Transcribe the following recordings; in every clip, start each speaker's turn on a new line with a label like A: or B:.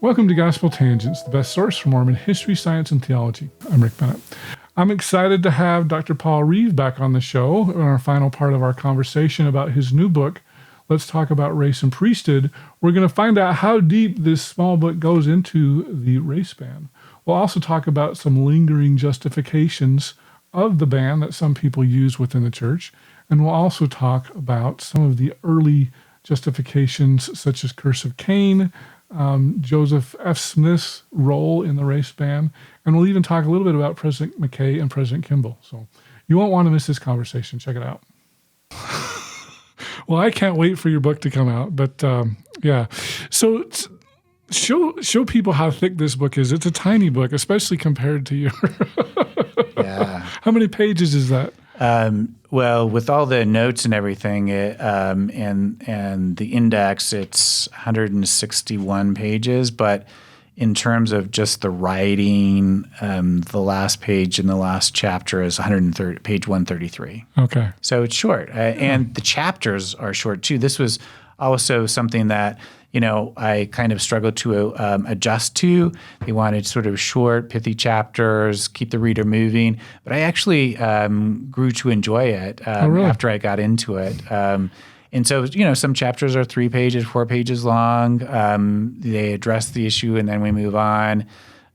A: Welcome to Gospel Tangents, the best source for Mormon history, science, and theology. I'm Rick Bennett. I'm excited to have Dr. Paul Reeve back on the show in our final part of our conversation about his new book, Let's Talk About Race and Priesthood. We're going to find out how deep this small book goes into the race ban. We'll also talk about some lingering justifications of the ban that some people use within the church. And we'll also talk about some of the early justifications, such as Curse of Cain, Joseph F. Smith's role in the race ban, and we'll even talk a little bit about President McKay and President Kimball. So you won't want to miss this conversation. Check it out. Well, I can't wait for your book to come out, but yeah. So show people how thick this book is. It's a tiny book, especially compared to your.
B: Yeah.
A: How many pages is that?
B: Well, with all the notes and everything, and the index, it's 161 pages. But in terms of just the writing, the last page in the last chapter is page 133.
A: Okay.
B: So it's short, and the chapters are short too. This was also something that I kind of struggled to adjust to. They wanted sort of short, pithy chapters, keep the reader moving. But I actually grew to enjoy it
A: really?
B: After I got into it. And so, some chapters are 3 pages, 4 pages long. They address the issue and then we move on.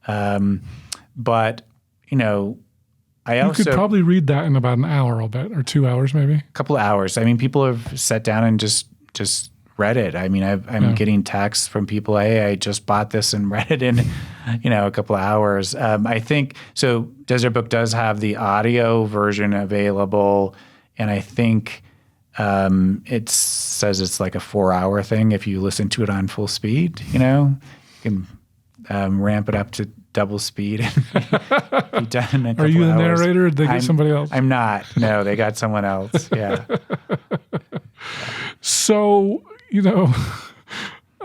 B: But, I
A: also... You could probably read that in about an hour, I'll bet, or 2 hours maybe.
B: A couple of hours. I mean, people have sat down and just read it. I mean, I'm getting texts from people, hey, I just bought this and read it in, a couple of hours. I think, so Desert Book does have the audio version available, and I think it says it's like a 4-hour thing if you listen to it on full speed, you can ramp it up to double speed and be done in a couple of hours.
A: Are you the narrator or did they get somebody else?
B: I'm not. No, they got someone else. Yeah.
A: So,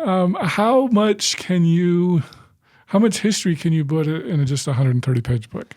A: how much history can you put in just a 130-page book?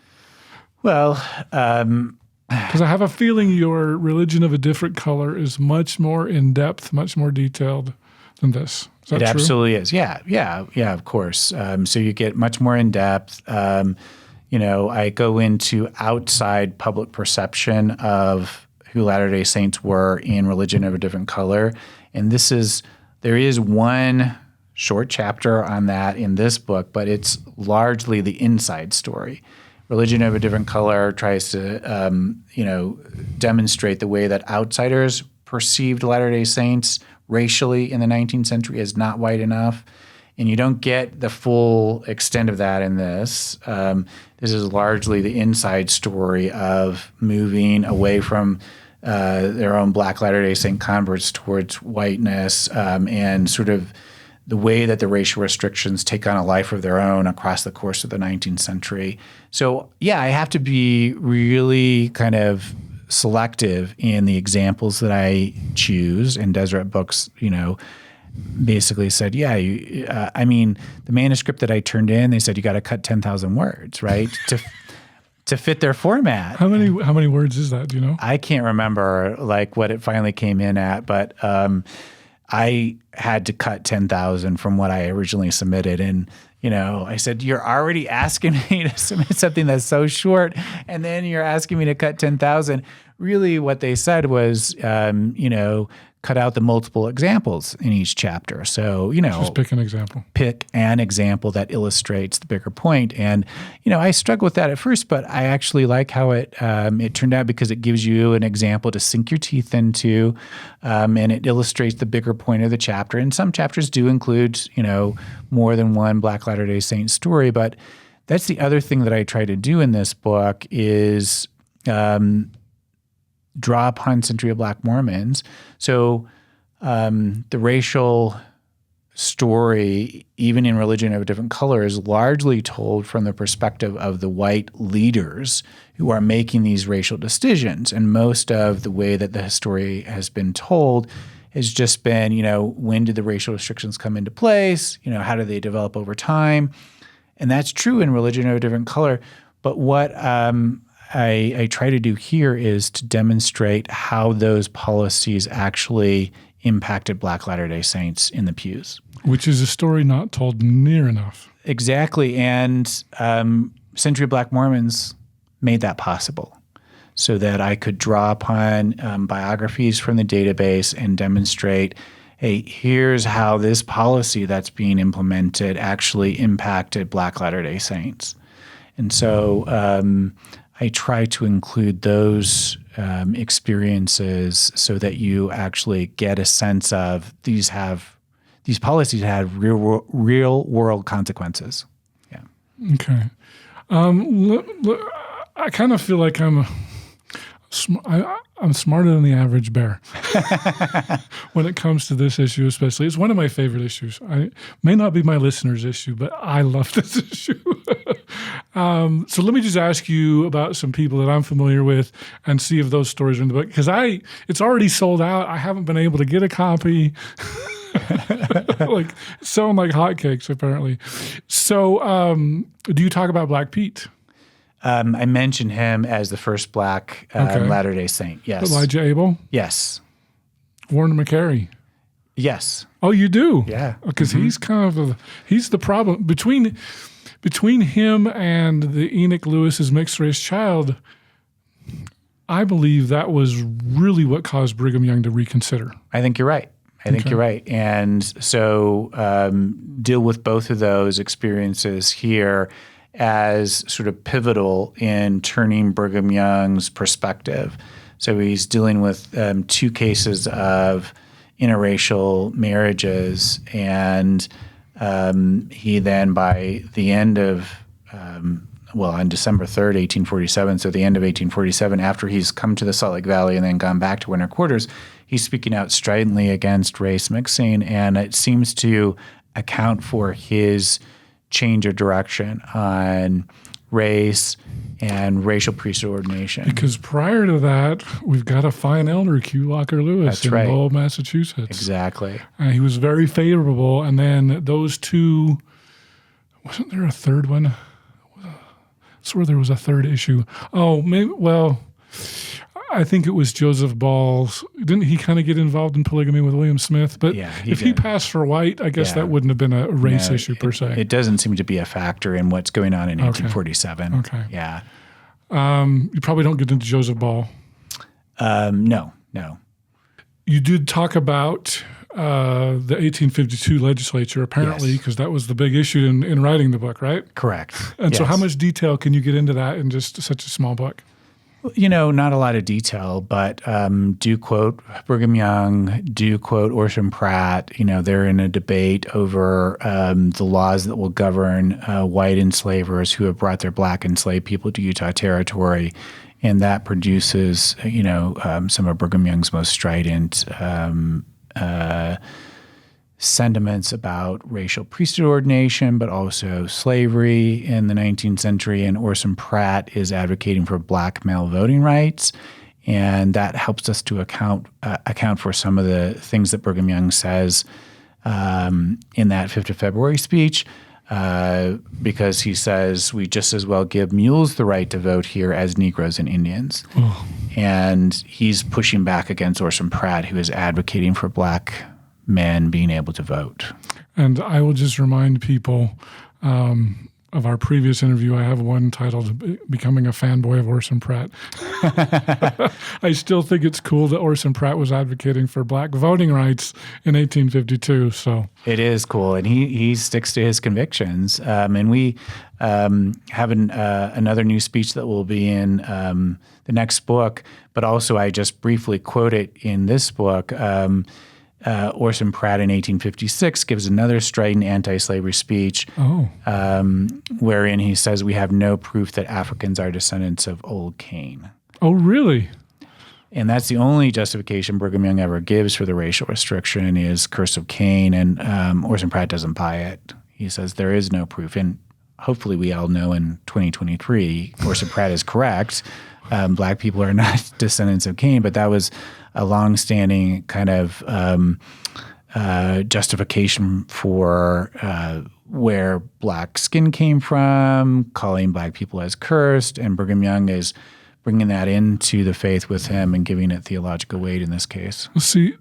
B: Well,
A: because I have a feeling your Religion of a Different Color is much more in-depth, much more detailed than this. Is that
B: it
A: true?
B: Absolutely is. Yeah, of course. So you get much more in-depth. I go into outside public perception of who Latter-day Saints were in Religion of a Different Color. And there is one short chapter on that in this book, but it's largely the inside story. Religion of a Different Color tries to, demonstrate the way that outsiders perceived Latter-day Saints racially in the 19th century as not white enough. And you don't get the full extent of that in this. This is largely the inside story of moving away from their own Black Latter-day Saint converts towards whiteness, and sort of the way that the racial restrictions take on a life of their own across the course of the 19th century. So, yeah, I have to be really kind of selective in the examples that I choose. And Deseret Books, basically said, the manuscript that I turned in, they said you got to cut 10,000 words, right, to fit their format.
A: How many words is that? Do you know?
B: I can't remember what it finally came in at, but I had to cut 10,000 from what I originally submitted, and I said, you're already asking me to submit something that's so short, and then you're asking me to cut 10,000. Really, what they said was, cut out the multiple examples in each chapter. So,
A: just pick an example.
B: Pick an example that illustrates the bigger point. And, I struggled with that at first, but I actually like how it turned out because it gives you an example to sink your teeth into, and it illustrates the bigger point of the chapter. And some chapters do include, more than one Black Latter-day Saint story. But that's the other thing that I try to do in this book is draw upon Century of Black Mormons. So the racial story, even in Religion of a Different Color, is largely told from the perspective of the white leaders who are making these racial decisions. And most of the way that the story has been told has just been, when did the racial restrictions come into place? How do they develop over time? And that's true in Religion of a Different Color. But what I try to do here is to demonstrate how those policies actually impacted Black Latter-day Saints in the pews.
A: Which is a story not told near enough.
B: Exactly. And Century of Black Mormons made that possible so that I could draw upon biographies from the database and demonstrate, hey, here's how this policy that's being implemented actually impacted Black Latter-day Saints. And so I try to include those experiences so that you actually get a sense of these policies had real world consequences. Yeah.
A: Okay. I kind of feel like I'm smarter than the average bear when it comes to this issue, especially. It's one of my favorite issues. It may not be my listeners' issue, but I love this issue. So let me just ask you about some people that I'm familiar with and see if those stories are in the book. Because it's already sold out. I haven't been able to get a copy. Like selling like hotcakes, apparently. So do you talk about Black Pete?
B: I mentioned him as the first Black Latter-day Saint. Yes.
A: Elijah Abel?
B: Yes.
A: Warren McKay?
B: Yes.
A: Oh, you do?
B: Yeah.
A: Because he's kind of he's the problem. Between him and the Enoch Lewis's mixed-race child, I believe that was really what caused Brigham Young to reconsider.
B: I think you're right. You're right. And so deal with both of those experiences here as sort of pivotal in turning Brigham Young's perspective. So he's dealing with 2 cases of interracial marriages, and he then, by the end of, on December 3rd, 1847, so the end of 1847, after he's come to the Salt Lake Valley and then gone back to winter quarters, he's speaking out stridently against race mixing, and it seems to account for his change of direction on race and racial priesthood ordination.
A: Because prior to that, we've got a fine elder, Q. Locker Lewis, in Lowell, Massachusetts.
B: Exactly.
A: He was very favorable, and then those 2, wasn't there a third one? I swear there was a third issue. Oh, maybe, I think it was Joseph Ball's. Didn't he kind of get involved in polygamy with William Smith? But he passed for white, I guess that wouldn't have been a race issue per se.
B: It doesn't seem to be a factor in what's going on in 1847.
A: Okay.
B: Yeah.
A: You probably don't get into Joseph Ball.
B: No.
A: You did talk about the 1852 legislature, apparently, because that was the big issue in writing the book, right?
B: Correct.
A: And so how much detail can you get into that in just such a small book?
B: Not a lot of detail, but do quote Brigham Young, do quote Orson Pratt. They're in a debate over the laws that will govern white enslavers who have brought their Black enslaved people to Utah Territory. And that produces, some of Brigham Young's most strident sentiments about racial priesthood ordination, but also slavery in the 19th century. And Orson Pratt is advocating for Black male voting rights. And that helps us to account for some of the things that Brigham Young says in that 5th of February speech, because he says we just as well give mules the right to vote here as Negroes and Indians. Oh. And he's pushing back against Orson Pratt, who is advocating for Black men being able to vote.
A: And I will just remind people of our previous interview. I have one titled Becoming a Fanboy of Orson Pratt. I still think it's cool that Orson Pratt was advocating for Black voting rights in 1852. So
B: it is cool, and he sticks to his convictions. And we have another new speech that will be in the next book, but also I just briefly quote it in this book. Orson Pratt in 1856 gives another strident anti-slavery speech wherein he says we have no proof that Africans are descendants of old Cain.
A: Oh, really?
B: And that's the only justification Brigham Young ever gives for the racial restriction is Curse of Cain, and Orson Pratt doesn't buy it. He says there is no proof, and hopefully we all know in 2023 Orson Pratt is correct. Black people are not descendants of Cain, but that was a longstanding kind of justification for where Black skin came from, calling Black people as cursed, and Brigham Young is bringing that into the faith with him and giving it theological weight in this case.
A: See,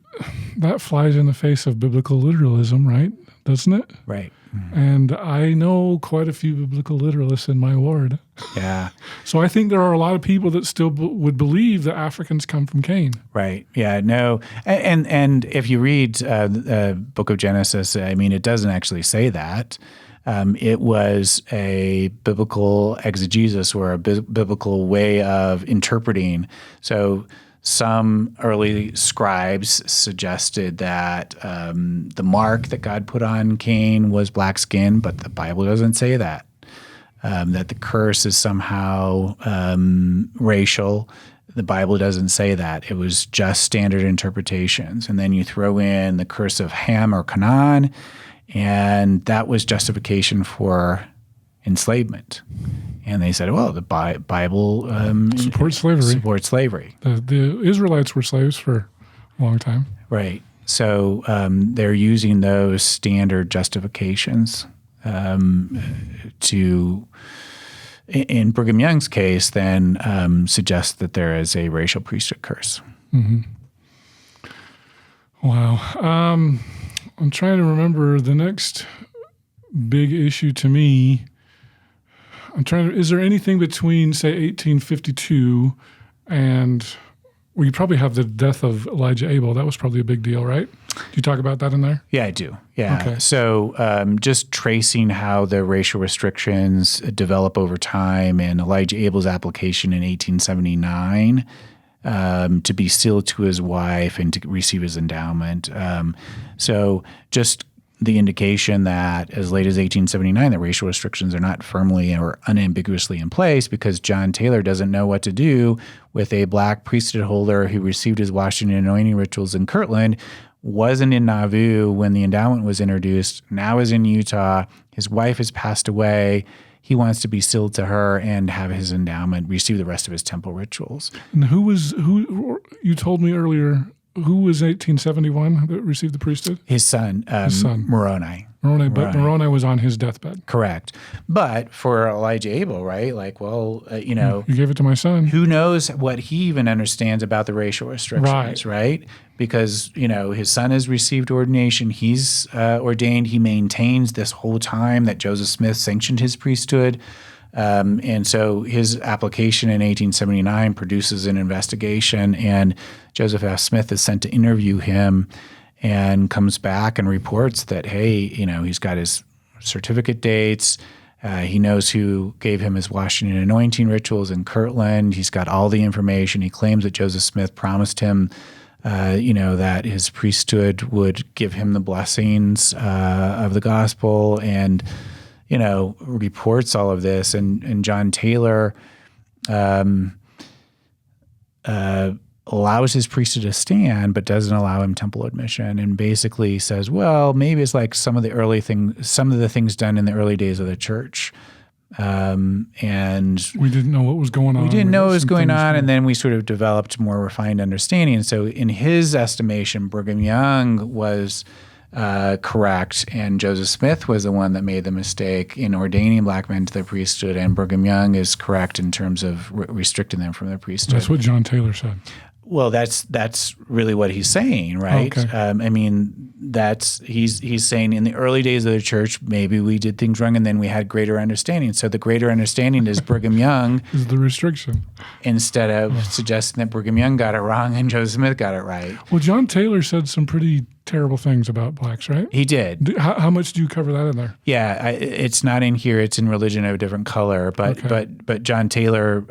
A: that flies in the face of biblical literalism, right? doesn't it?
B: Right.
A: And I know quite a few biblical literalists in my ward.
B: Yeah.
A: So I think there are a lot of people that still would believe that Africans come from Cain.
B: Right. Yeah. No. And if you read the book of Genesis, I mean, it doesn't actually say that. It was a biblical exegesis or a biblical way of interpreting. So some early scribes suggested that the mark that God put on Cain was black skin, but the Bible doesn't say that. That the curse is somehow racial. The Bible doesn't say that. It was just standard interpretations. And then you throw in the curse of Ham or Canaan, and that was justification for enslavement. And they said, well, the Bible
A: supports slavery. The Israelites were slaves for a long time.
B: Right. So they're using those standard justifications to, in Brigham Young's case, then suggest that there is a racial priesthood curse.
A: Mm-hmm. Wow. I'm trying to remember the next big issue to me. Is there anything between, say, 1852 and, well, you probably have the death of Elijah Abel. That was probably a big deal, right? Do you talk about that in there?
B: Yeah, I do. Yeah.
A: Okay.
B: So just tracing how the racial restrictions develop over time, and Elijah Abel's application in 1879 to be sealed to his wife and to receive his endowment. So just the indication that as late as 1879, the racial restrictions are not firmly or unambiguously in place, because John Taylor doesn't know what to do with a black priesthood holder who received his washing and anointing rituals in Kirtland, wasn't in Nauvoo when the endowment was introduced, now is in Utah. His wife has passed away. He wants to be sealed to her and have his endowment, receive the rest of his temple rituals.
A: And who you told me earlier, who was 1871 that received the priesthood?
B: His son. Moroni.
A: Moroni was on his deathbed.
B: Correct. But for Elijah Abel, right? Like, well, you
A: gave it to my son.
B: Who knows what he even understands about the racial restrictions, right? Because, his son has received ordination. He's ordained. He maintains this whole time that Joseph Smith sanctioned his priesthood. And so his application in 1879 produces an investigation, and Joseph F. Smith is sent to interview him and comes back and reports that, hey, he's got his certificate dates. He knows who gave him his washing and anointing rituals in Kirtland. He's got all the information. He claims that Joseph Smith promised him, that his priesthood would give him the blessings of the gospel, and reports all of this, and John Taylor allows his priesthood to stand, but doesn't allow him temple admission, and basically says, well, maybe it's like some of the things done in the early days of the church. And
A: we didn't know what was going on.
B: We didn't know what was going on, and then we sort of developed more refined understanding. So in his estimation, Brigham Young was correct, and Joseph Smith was the one that made the mistake in ordaining black men to the priesthood, and Brigham Young is correct in terms of restricting them from their priesthood.
A: That's what John Taylor said.
B: Well, that's really what he's saying, right?
A: Okay.
B: He's saying in the early days of the church, maybe we did things wrong, and then we had greater understanding. So the greater understanding is Brigham Young
A: is the restriction,
B: instead of suggesting that Brigham Young got it wrong and Joseph Smith got it right.
A: Well, John Taylor said some pretty terrible things about blacks, right?
B: He did.
A: How much do you cover that in there?
B: Yeah, it's not in here. It's in Religion of a Different Color. But John Taylor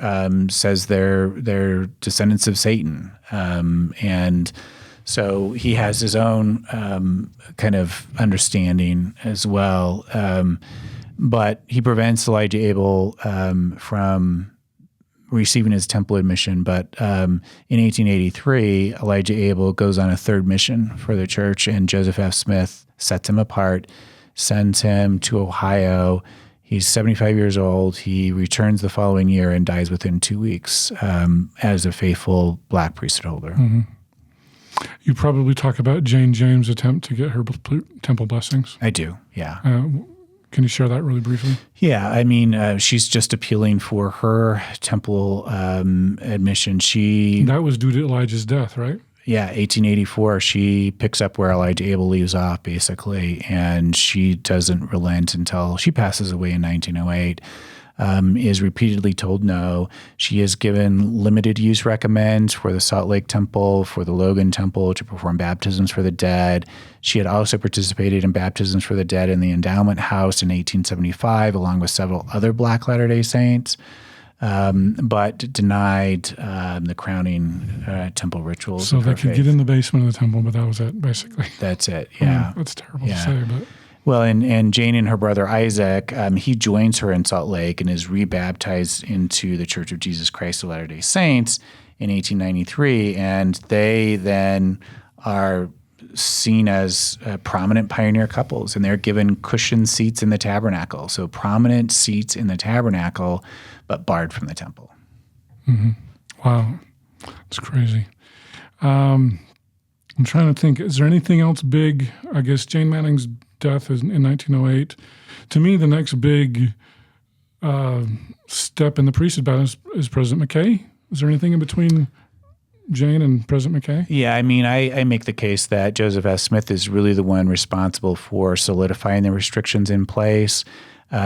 B: says they're descendants of Satan, and so he has his own kind of understanding as well. But he prevents Elijah Abel from receiving his temple admission. But in 1883, Elijah Abel goes on a third mission for the church, and Joseph F. Smith sets him apart, sends him to Ohio. He's 75 years old. He returns the following year and dies within 2 weeks as a faithful black priesthood holder.
A: Mm-hmm. You probably talk about Jane James' attempt to get her temple blessings.
B: I do, yeah.
A: Can you share that really briefly?
B: Yeah, I mean, she's just appealing for her temple admission.
A: That was due to Elijah's death, right?
B: 1884, she picks up where Elijah Abel leaves off, basically, and she doesn't relent until she passes away in 1908. Is repeatedly told no. She is given limited use recommends for the Salt Lake Temple, for the Logan Temple to perform baptisms for the dead. She had also participated in baptisms for the dead in the Endowment House in 1875, along with several other Black Latter-day Saints, but denied the crowning temple rituals.
A: So they could get in the basement of the temple, but that was it, basically.
B: That's it, yeah.
A: That's terrible to say, but...
B: Well, and Jane and her brother Isaac, he joins her in Salt Lake and is rebaptized into the Church of Jesus Christ of Latter-day Saints in 1893, and they then are seen as prominent pioneer couples, and they're given cushioned seats in the tabernacle, so prominent seats in the tabernacle, but barred from the temple.
A: Mm-hmm. Wow, it's crazy. I'm trying to think, is there anything else big? I guess Jane Manning's death is in 1908. To me, the next big step in the priesthood battle is President McKay. Is there anything in between Jane and President McKay? Yeah,
B: I mean, I make the case that Joseph S. Smith is really the one responsible for solidifying the restrictions in place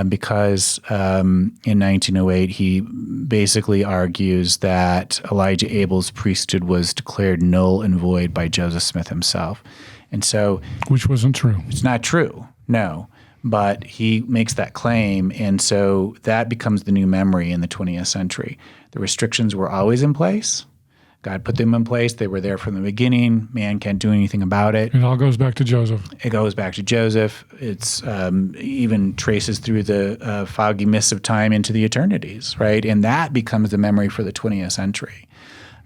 B: because in 1908, he basically argues that Elijah Abel's priesthood was declared null and void by Joseph Smith himself. And so,
A: which wasn't true.
B: It's not true, no. But he makes that claim, and so that becomes the new memory in the 20th century. The restrictions were always in place. God put them in place. They were there from the beginning. Man can't do anything about it.
A: It all goes back to Joseph.
B: It goes back to Joseph. It's even traces through the foggy mists of time into the eternities, right? And that becomes the memory for the 20th century.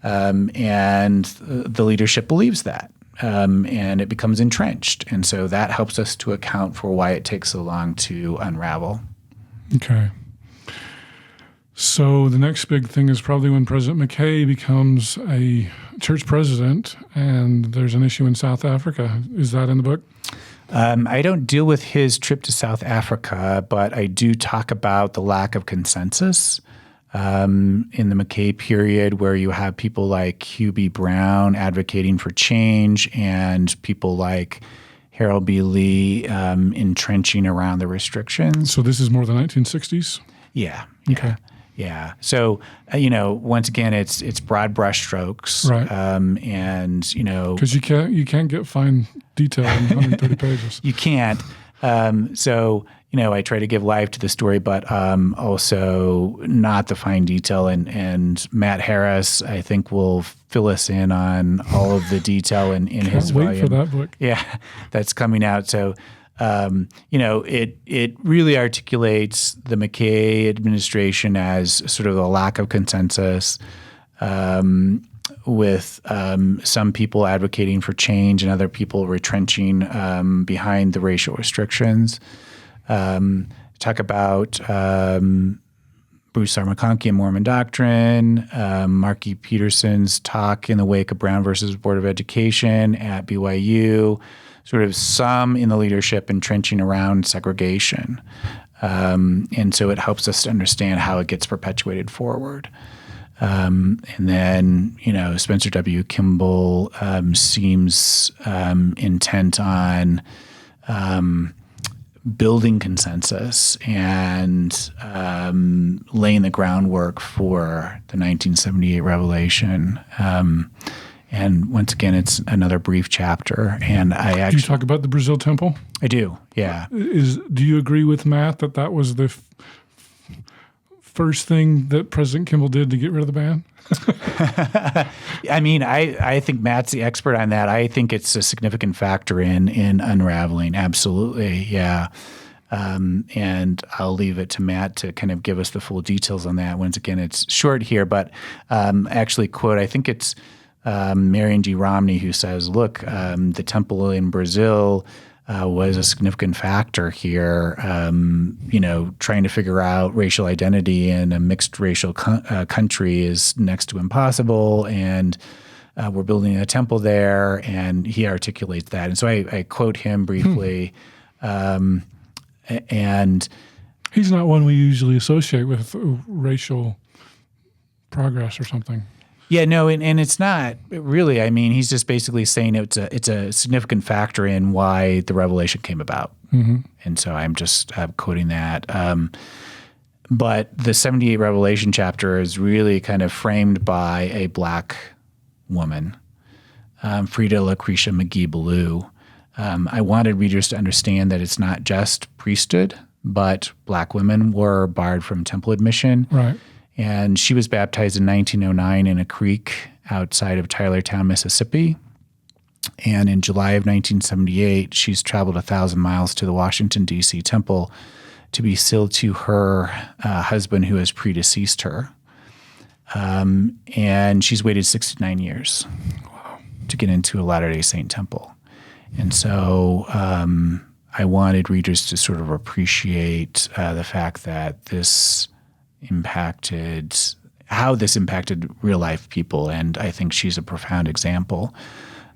B: And the leadership believes that. And it becomes entrenched. And so that helps us to account for why it takes so long to unravel.
A: Okay. So the next big thing is probably when President McKay becomes a church president and there's an issue in South Africa. Is that in the book?
B: I don't deal with his trip to South Africa, but I do talk about the lack of consensus in the McKay period, where you have people like Hugh B. Brown advocating for change and people like Harold B. Lee entrenching around the restrictions.
A: So this is more the 1960s?
B: Yeah.
A: Okay.
B: Yeah. So, once again, it's broad brushstrokes.
A: Right.
B: And,
A: because you can't get fine detail in 130 pages.
B: You can't. So, I try to give life to the story, but also not the fine detail. And Matt Harris, I think, will fill us in on all of the detail in his volume.
A: Can't wait for that book.
B: Yeah, that's coming out. So, it really articulates the McKay administration as sort of a lack of consensus, with some people advocating for change and other people retrenching behind the racial restrictions. Talk about Bruce R. McConkie and Mormon Doctrine, Marky Peterson's talk in the wake of Brown versus Board of Education at BYU, sort of some in the leadership entrenching around segregation. And so it helps us to understand how it gets perpetuated forward. And then, Spencer W. Kimball seems intent on building consensus and laying the groundwork for the 1978 revelation. And once again, it's another brief chapter. And
A: Do you talk about the Brazil temple?
B: I do, yeah.
A: Do you agree with Matt that was the first thing that President Kimball did to get rid of the ban?
B: I mean, I think Matt's the expert on that. I think it's a significant factor in unraveling. Absolutely, yeah. And I'll leave it to Matt to kind of give us the full details on that. Once again, it's short here, but actually, quote, I think it's Marion G. Romney who says, look, the temple in Brazil was a significant factor here, trying to figure out racial identity in a mixed racial country is next to impossible, and we're building a temple there, and he articulates that. And so I quote him briefly. And
A: he's not one we usually associate with racial progress or something.
B: Yeah, no, and it's not really. I mean, he's just basically saying it's a significant factor in why the revelation came about. And so I'm just quoting that. But the 78 Revelation chapter is really kind of framed by a black woman, Frida Lucretia McGee Ballou. I wanted readers to understand that it's not just priesthood, but black women were barred from temple admission.
A: Right.
B: And she was baptized in 1909 in a creek outside of Tylertown, Mississippi. And in July of 1978, she's traveled 1,000 miles to the Washington, D.C. temple to be sealed to her husband who has predeceased her. And she's waited 69 years to get into a Latter-day Saint temple. And so I wanted readers to sort of appreciate the fact that how this impacted real life people. And I think she's a profound example.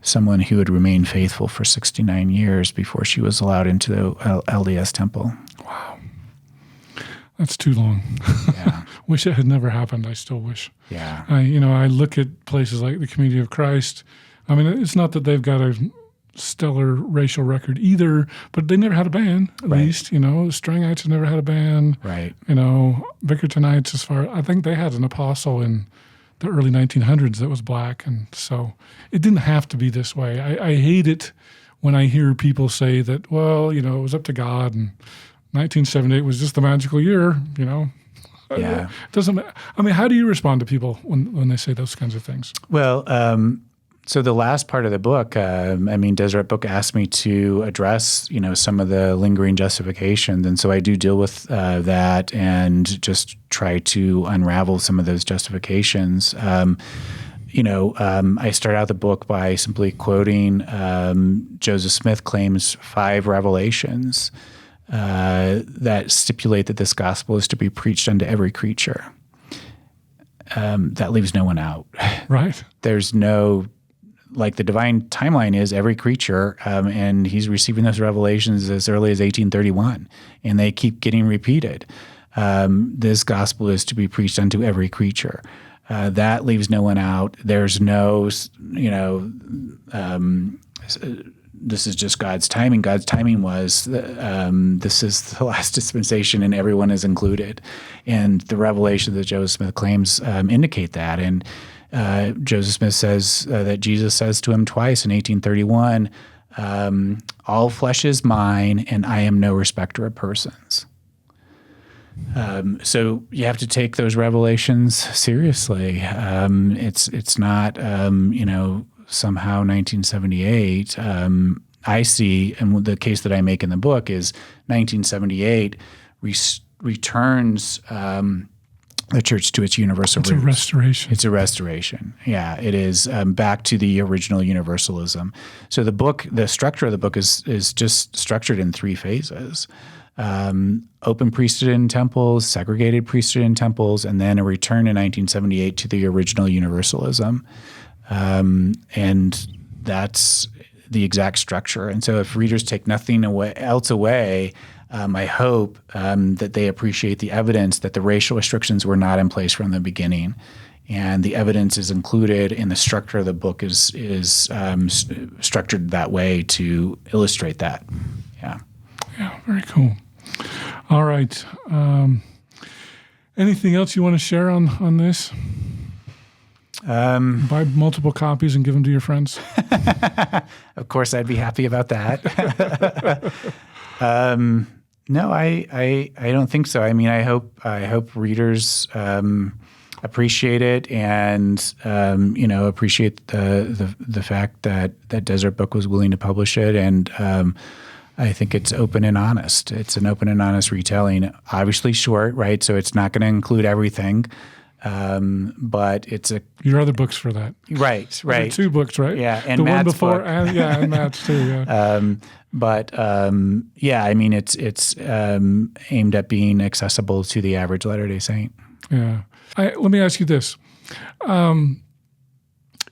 B: Someone who had remained faithful for 69 years before she was allowed into the LDS temple.
A: Wow. That's too long.
B: Yeah.
A: Wish it had never happened. I still wish.
B: Yeah.
A: I look at places like the Community of Christ. I mean, it's not that they've got a stellar racial record either, but they never had a band, at least. Strangites have never had a band.
B: Right.
A: Bickertonites, I think they had an apostle in the early 1900s that was black, and so it didn't have to be this way. I hate it when I hear people say that, it was up to God, and 1978 was just the magical year, Yeah. It doesn't. I mean, how do you respond to people when they say those kinds of things?
B: Well, so the last part of the book, Deseret Book asked me to address, some of the lingering justifications. And so I do deal with that and just try to unravel some of those justifications. I start out the book by simply quoting Joseph Smith claims 5 revelations that stipulate that this gospel is to be preached unto every creature. That leaves no one out.
A: Right.
B: There's no... Like the divine timeline is every creature, and he's receiving those revelations as early as 1831, and they keep getting repeated. This gospel is to be preached unto every creature. That leaves no one out. There's no, this is just God's timing. God's timing was this is the last dispensation, and everyone is included. And the revelation that Joseph Smith claims indicate that. And Joseph Smith says that Jesus says to him twice in 1831, all flesh is mine, and I am no respecter of persons. So you have to take those revelations seriously. It's not, somehow 1978. I see, and the case that I make in the book is 1978 returns the church to its universal roots.
A: It's a restoration.
B: It's a restoration. Yeah, it is back to the original universalism. So the structure of the book is just structured in 3 phases. Open priesthood in temples, segregated priesthood in temples, and then a return in 1978 to the original universalism. And that's the exact structure. And so if readers take nothing else away, I hope that they appreciate the evidence that the racial restrictions were not in place from the beginning. And the evidence is included, and the structure of the book is structured that way to illustrate that. Yeah.
A: Yeah, very cool. All right. Anything else you want to share on this? Buy multiple copies and give them to your friends.
B: Of course, I'd be happy about that. No, I don't think so. I mean, I hope readers appreciate it and appreciate the fact that Deseret Book was willing to publish it, and I think it's open and honest. It's an open and honest retelling. Obviously short, right? So it's not going to include everything. But it's
A: your other books for that,
B: right?
A: There are 2 books, right?
B: Yeah, and
A: the
B: Matt's
A: one before,
B: book.
A: and Matt's too. Yeah.
B: I mean, it's aimed at being accessible to the average Latter-day Saint.
A: Yeah. Let me ask you this: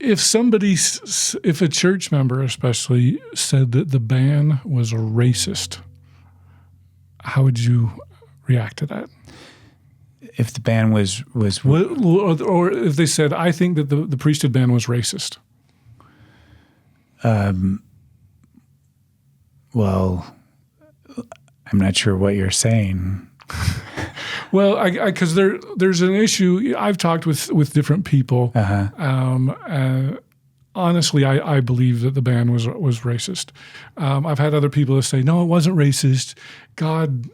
A: if a church member, especially, said that the band was racist, how would you react to that?
B: If the ban was
A: or if they said, I think that the priesthood ban was racist.
B: Well, I'm not sure what you're saying.
A: Well, because there's an issue. I've talked with different people. Honestly, I believe that the ban was racist. I've had other people that say, no, it wasn't racist. God,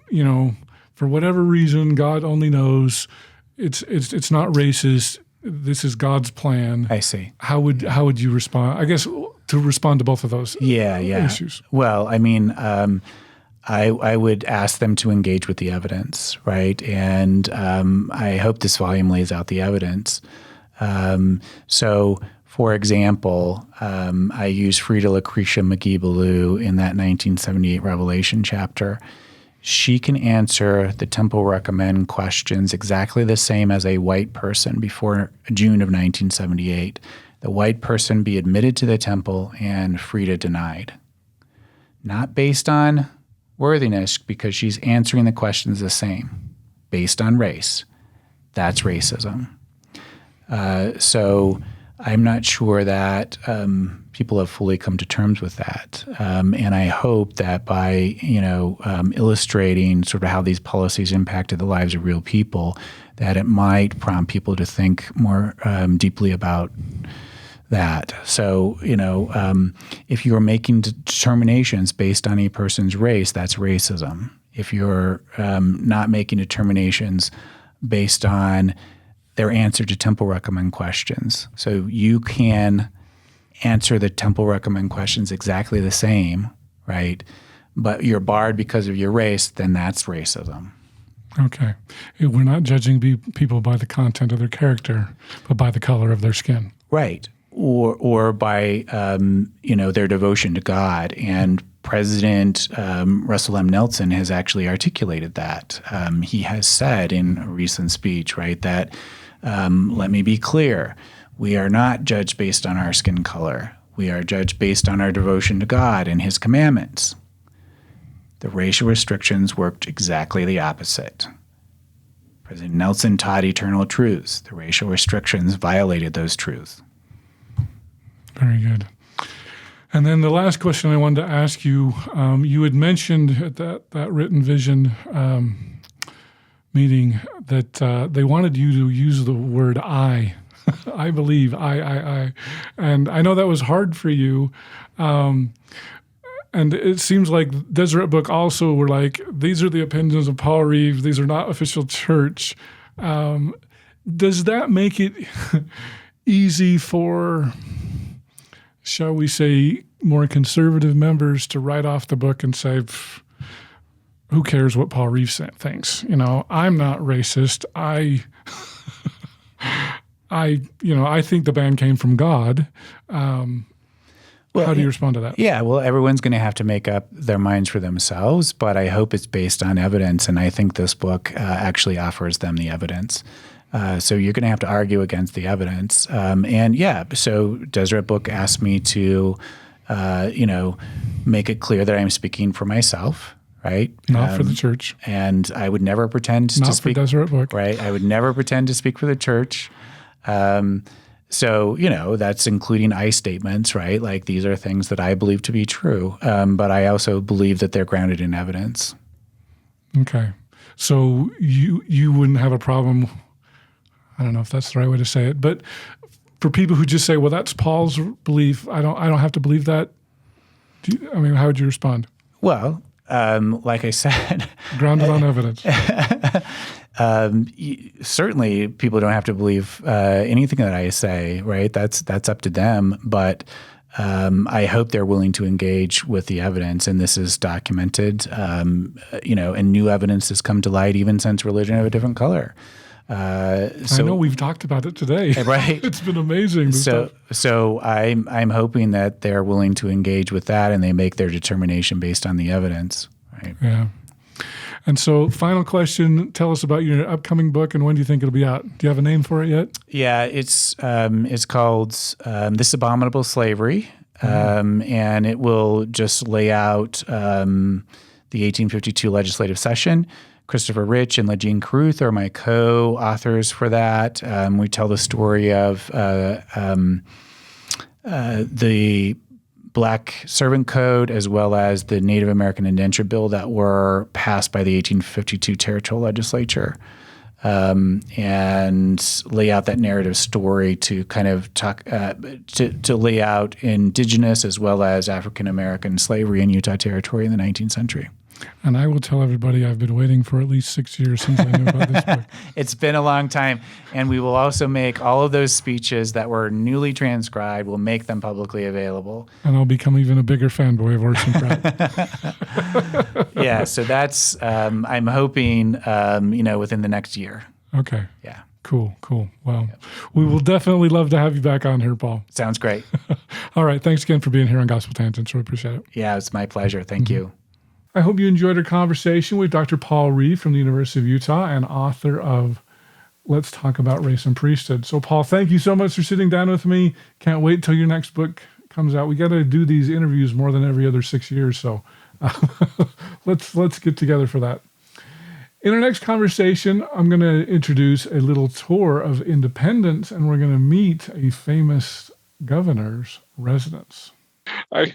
A: for whatever reason, God only knows. It's not racist. This is God's plan.
B: I see.
A: How would you respond? I guess to respond to both of those issues.
B: Well, I mean, I would ask them to engage with the evidence, right? And I hope this volume lays out the evidence. So, for example, I use Frida Lucretia McGee-Ballou in that 1978 Revelation chapter. She can answer the temple recommend questions exactly the same as a white person before June of 1978. The white person be admitted to the temple and Frida denied. Not based on worthiness, because she's answering the questions the same, based on race. That's racism. So I'm not sure that people have fully come to terms with that. And I hope that by, illustrating sort of how these policies impacted the lives of real people, that it might prompt people to think more deeply about that. So, if you're making determinations based on a person's race, that's racism. If you're not making determinations based on their answer to temple recommend questions. So you can answer the temple recommend questions exactly the same, right? But you're barred because of your race, then that's racism.
A: Okay. We're not judging people by the content of their character, but by the color of their skin.
B: Right. Or by, their devotion to God. And President Russell M. Nelson has actually articulated that. He has said in a recent speech, right, that let me be clear, we are not judged based on our skin color. We are judged based on our devotion to God and His commandments. The racial restrictions worked exactly the opposite. President Nelson taught eternal truths. The racial restrictions violated those truths.
A: Very good. And then the last question I wanted to ask you, you had mentioned at that written vision meeting that they wanted you to use the word I. I believe, I. And I know that was hard for you. And it seems like Deseret Book also were like, these are the opinions of Paul Reeve. These are not official church. Does that make it easy for, shall we say, more conservative members to write off the book and say, who cares what Paul Reeve thinks? I'm not racist. I think the ban came from God. How do you respond to that? Yeah, well, everyone's going to have to make up their minds for themselves, but I hope it's based on evidence, and I think this book actually offers them the evidence. So you're going to have to argue against the evidence. So Deseret Book asked me to, make it clear that I'm speaking for myself, right? Not for the church.
B: And I would never pretend to speak.
A: Not for Deseret Book.
B: Right. I would never pretend to speak for the church. So, that's including I statements, right? Like these are things that I believe to be true. But I also believe that they're grounded in evidence.
A: Okay. So you wouldn't have a problem, I don't know if that's the right way to say it, but for people who just say, well, that's Paul's belief, I don't have to believe that. How would you respond? Well,
B: like I said,
A: grounded on evidence.
B: Certainly, people don't have to believe anything that I say, right? That's up to them. But I hope they're willing to engage with the evidence, and this is documented. And new evidence has come to light even since religion of a different color.
A: I know we've talked about it today.
B: Right.
A: It's been amazing.
B: So I'm hoping that they're willing to engage with that and they make their determination based on the evidence. Right.
A: Yeah. And so final question, tell us about your upcoming book and when do you think it'll be out? Do you have a name for it yet?
B: Yeah, it's called This Abominable Slavery. And it will just lay out the 1852 legislative session, Christopher Rich and LaJean Carruth are my co-authors for that. We tell the story of the Black Servant Code as well as the Native American Indenture Bill that were passed by the 1852 Territorial Legislature, and lay out that narrative story to kind of talk to lay out Indigenous as well as African American slavery in Utah Territory in the 19th century.
A: And I will tell everybody I've been waiting for at least 6 years since I knew about this book.
B: It's been a long time. And we will also make all of those speeches that were newly transcribed, we'll make them publicly available.
A: And I'll become even a bigger fanboy of Orson Pratt.
B: Yeah, so that's, I'm hoping, within the next year.
A: Okay.
B: Yeah.
A: Cool. Well, we will definitely love to have you back on here, Paul.
B: Sounds great.
A: All right. Thanks again for being here on Gospel Tangents. Really appreciate it.
B: Yeah, it's my pleasure. Thank you.
A: I hope you enjoyed our conversation with Dr. Paul Reeve from the University of Utah and author of Let's Talk About Race and Priesthood. So, Paul, thank you so much for sitting down with me. Can't wait till your next book comes out. We got to do these interviews more than every other 6 years, so let's get together for that. In our next conversation, I'm going to introduce a little tour of Independence, and we're going to meet a famous governor's residence.
C: I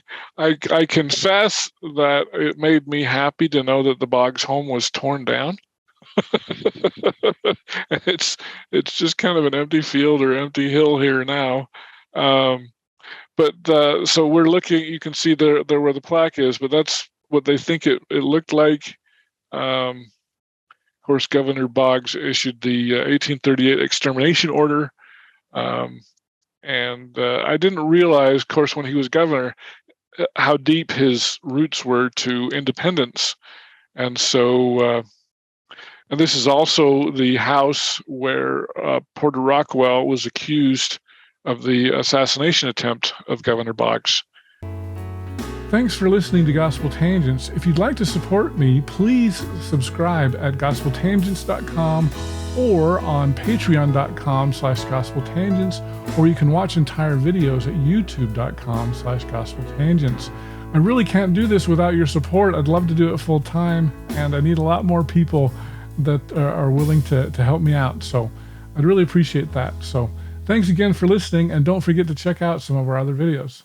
C: confess that it made me happy to know that the Boggs home was torn down. It's just kind of an empty field or empty hill here now. But so we're looking, you can see there where the plaque is, but that's what they think it looked like. Of course, Governor Boggs issued the 1838 extermination order. And I didn't realize, of course, when he was governor, how deep his roots were to independence. And so, and this is also the house where Porter Rockwell was accused of the assassination attempt of Governor Boggs.
A: Thanks for listening to Gospel Tangents. If you'd like to support me, please subscribe at gospeltangents.com or on patreon.com/gospeltangents, or you can watch entire videos at youtube.com/gospeltangents. I really can't do this without your support. I'd love to do it full time, and I need a lot more people that are willing to help me out. So I'd really appreciate that. So thanks again for listening, and don't forget to check out some of our other videos.